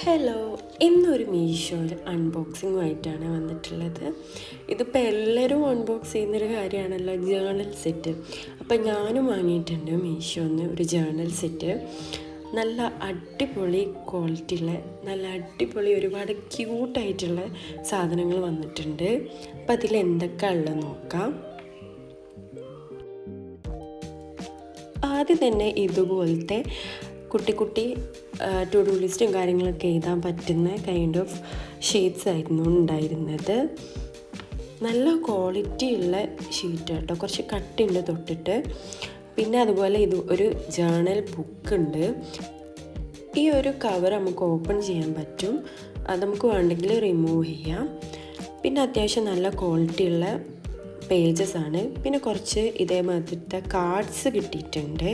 Hello, ഇന്നൊരു മീഷോയിൽ അൺബോക്സിങ്ങുമായിട്ടാണ് വന്നിട്ടുള്ളത്. ഇതിപ്പോൾ എല്ലാവരും അൺബോക്സ് ചെയ്യുന്നൊരു കാര്യമാണല്ലോ, ജേണൽ സെറ്റ്. അപ്പം ഞാനും വാങ്ങിയിട്ടുണ്ട് മീഷോന്ന് ഒരു ജേണൽ സെറ്റ്. നല്ല അടിപൊളി ക്വാളിറ്റിയുള്ള, നല്ല അടിപൊളി ഒരുപാട് ക്യൂട്ടായിട്ടുള്ള സാധനങ്ങൾ വന്നിട്ടുണ്ട്. അപ്പം അതിൽ എന്തൊക്കെയാണ് ഉള്ളത് നോക്കാം. ആദ്യം തന്നെ ഇതുപോലത്തെ കുട്ടി കുട്ടി ടു ഡു ലിസ്റ്റും കാര്യങ്ങളൊക്കെ എഴുതാൻ പറ്റുന്ന കൈൻഡ് ഓഫ് ഷീറ്റ്സ് ആയിരുന്നു ഉണ്ടായിരുന്നത്. നല്ല ക്വാളിറ്റി ഉള്ള ഷീറ്റ് കേട്ടോ, കുറച്ച് കട്ടിയുണ്ട് തൊട്ടിട്ട്. പിന്നെ അതുപോലെ ഇത് ഒരു ജേണൽ ബുക്ക് ഉണ്ട്. ഈ ഒരു കവർ നമുക്ക് ഓപ്പൺ ചെയ്യാൻ പറ്റും, അത് നമുക്ക് വേണ്ടെങ്കിൽ റിമൂവ് ചെയ്യാം. പിന്നെ അത്യാവശ്യം നല്ല ക്വാളിറ്റി ഉള്ള പേജസ് ആണ്. പിന്നെ കുറച്ച് ഇതേമാതിരത്തെ കാർഡ്സ് കിട്ടിയിട്ടുണ്ട്.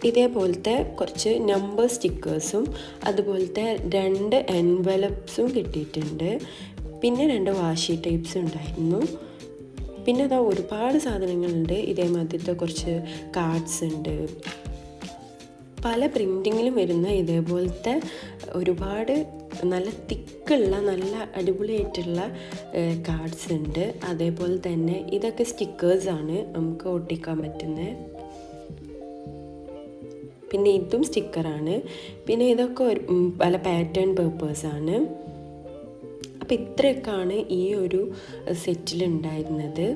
ഇതേപോലത്തെ കുറച്ച് നമ്പർ സ്റ്റിക്കേഴ്സും അതുപോലത്തെ 2 എൻവലപ്സും കിട്ടിയിട്ടുണ്ട്. പിന്നെ 2 വാഷി ടൈപ്സും ഉണ്ടായിരുന്നു. പിന്നെ അതാ ഒരുപാട് സാധനങ്ങളുണ്ട്. ഇതേമാതിരത്തെ കുറച്ച് കാർഡ്സ് ഉണ്ട്. പല പ്രിൻറ്റിങ്ങിലും വരുന്ന ഇതേപോലത്തെ ഒരുപാട് നല്ല തിക്കുള്ള നല്ല അടിപൊളിയായിട്ടുള്ള കാർഡ്സ് ഉണ്ട്. അതേപോലെ തന്നെ ഇതൊക്കെ സ്റ്റിക്കേഴ്സാണ് നമുക്ക് ഒട്ടിക്കാൻ പറ്റുന്നത്. പിന്നെ ഇതും സ്റ്റിക്കറാണ്. പിന്നെ ഇതൊക്കെ പല പാറ്റേൺ പേപ്പേഴ്സാണ്. അപ്പോൾ ഇത്രയൊക്കെയാണ് ഈ ഒരു സെറ്റിലുണ്ടായിരുന്നത്.